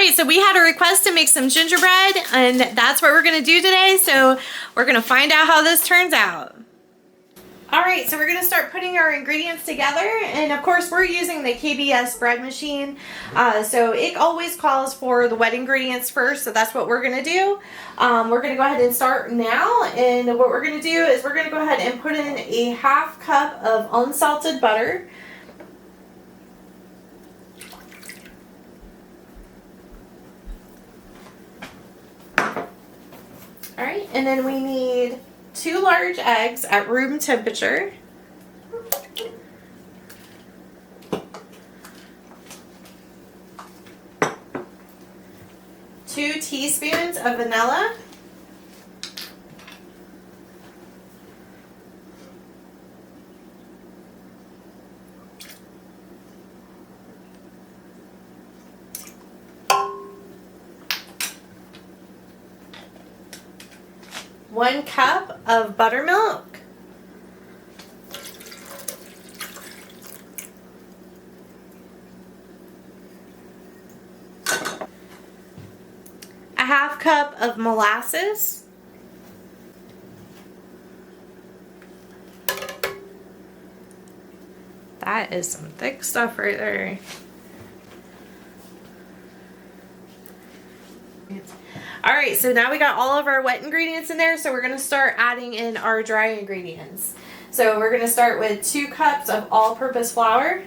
right, so we had a request to make some gingerbread, and that's what we're gonna do today. So we're gonna find out how this turns out. All right, so we're gonna start putting our ingredients together, and of course we're using the KBS Bread Machine, so it always calls for the wet ingredients first, so that's what we're gonna do. We're gonna go ahead and start now, and what we're gonna do is we're gonna go ahead and put in a ½ cup of unsalted butter. All right, and then we need 2 large eggs at room temperature. 2 teaspoons of vanilla. 1 cup of buttermilk. A ½ cup of molasses. That is some thick stuff right there. Alright, so now we got all of our wet ingredients in there, so we're going to start adding in our dry ingredients. So we're going to start with 2 cups of all-purpose flour.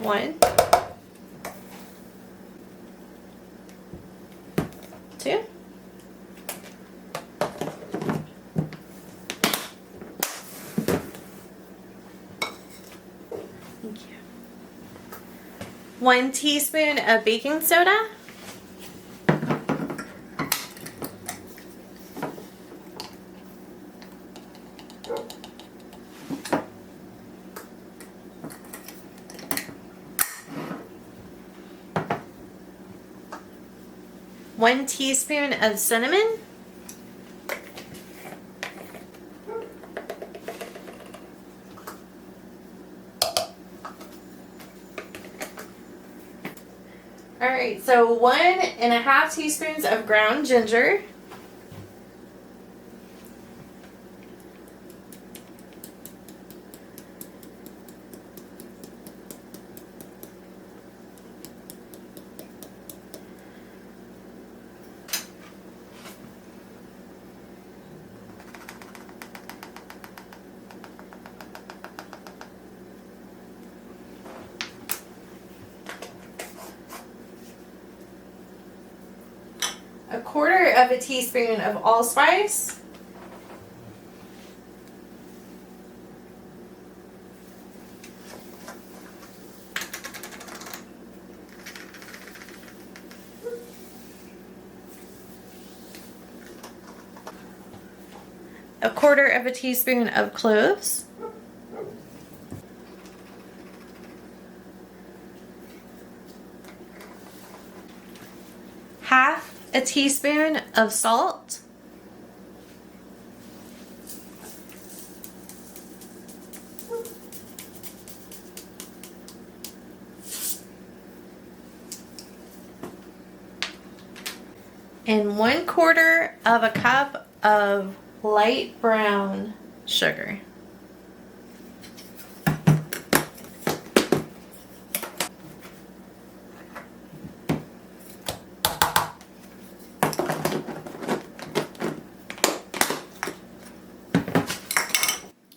One. 2. 1 teaspoon of baking soda. 1 teaspoon of cinnamon. 1½ teaspoons of ground ginger. 1/4 teaspoon of allspice. 1/4 teaspoon of cloves. 1/2 teaspoon of salt. 1/4 cup of light brown sugar.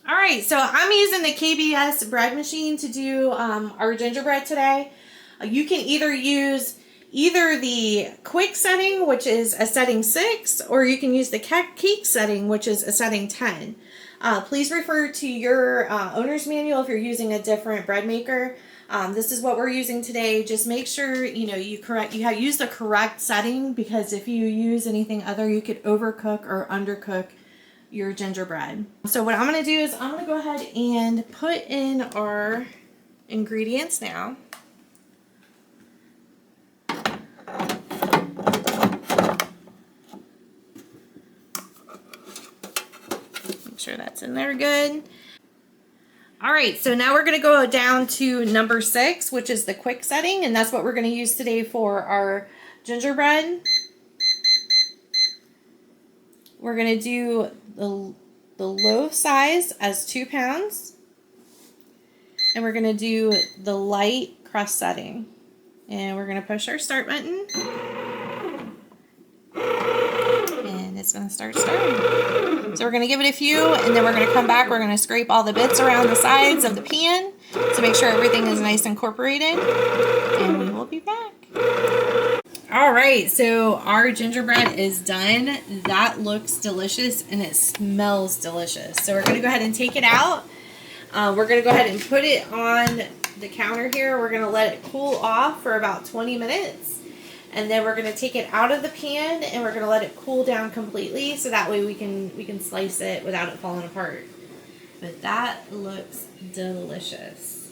Alright, so I'm using the KBS Bread Machine to do our gingerbread today. You can either use the quick setting, which is a setting 6, or you can use the cake setting, which is a setting 10. Please refer to your owner's manual if you're using a different bread maker. This is what we're using today. Just make sure you use the correct setting, because if you use anything other, you could overcook or undercook your gingerbread. So what I'm going to do is I'm going to go ahead and put in our ingredients now. sure that's in there good. All right, so now we're going to go down to number 6, which is the quick setting, and that's what we're going to use today for our gingerbread. We're going to do the loaf size as 2 pounds, and we're going to do the light crust setting. And we're going to push our start button, and it's going to start stirring. So we're going to give it a few, and then we're going to come back. We're going to scrape all the bits around the sides of the pan to make sure everything is nice and incorporated, and we will be back. All right, so our gingerbread is done. That looks delicious, and it smells delicious. So we're going to go ahead and take it out. We're going to go ahead and put it on the counter here. We're going to let it cool off for about 20 minutes. And then we're going to take it out of the pan, and we're going to let it cool down completely, so that way we can slice it without it falling apart. But that looks delicious.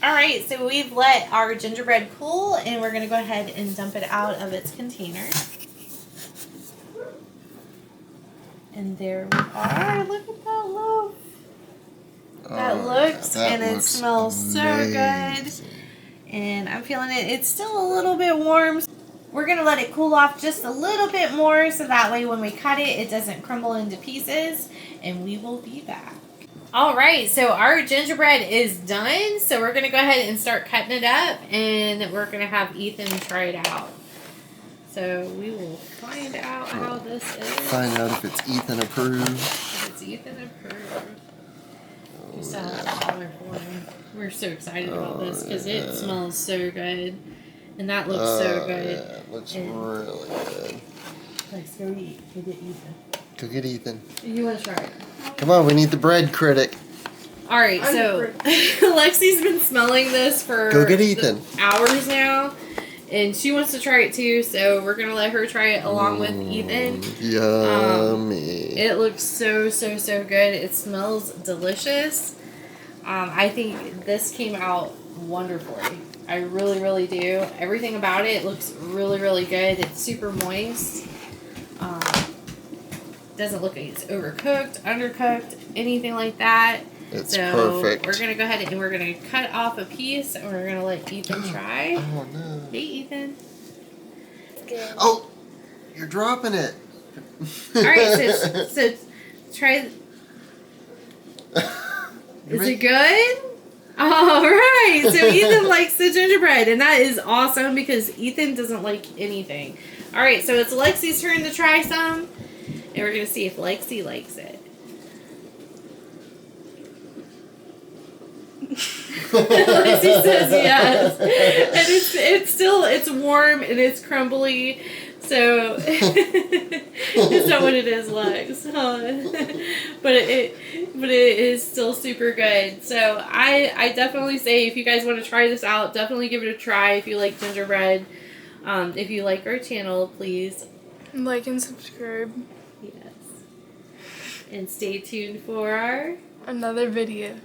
All right, so we've let our gingerbread cool, and we're going to go ahead and dump it out of its container. And there we are. Look at that loaf. That looks and it smells so good. And I'm feeling it. It's still a little bit warm. We're going to let it cool off just a little bit more, so that way when we cut it, it doesn't crumble into pieces. And we will be back. All right, so our gingerbread is done. So we're going to go ahead and start cutting it up, and we're going to have Ethan try it out. So we will find out how this is. Find out if it's Ethan approved. If it's Ethan approved. You saw the color for him. We're so excited about this because it smells so good. And that looks so good. Yeah, it looks really good. Let's go eat. Go get Ethan. Go get Ethan. You want to try it? Come on, we need the bread critic. All right, so Lexi's been smelling this for Go get Ethan. Hours now. And she wants to try it too, so we're going to let her try it along with Ethan. Yummy. It looks so, so, so good. It smells delicious. I think this came out wonderfully. I really, really do. Everything about it looks really, really good. It's super moist. Doesn't look like it's overcooked, undercooked, anything like that. It's perfect. We're going to go ahead and we're going to cut off a piece, and we're going to let Ethan try. Oh, no. Hey, Ethan. Good. Oh, you're dropping it. All right, so try. Is it good? All right. So Ethan likes the gingerbread, and that is awesome because Ethan doesn't like anything. All right, so it's Lexi's turn to try some, and we're going to see if Lexi likes it. Lexi says yes, and it's warm and it's crumbly, so it's not what it is, Lex. But it is still super good. So I definitely say, if you guys want to try this out, definitely give it a try. If you like gingerbread, if you like our channel, please like and subscribe. Yes, and stay tuned for our another video.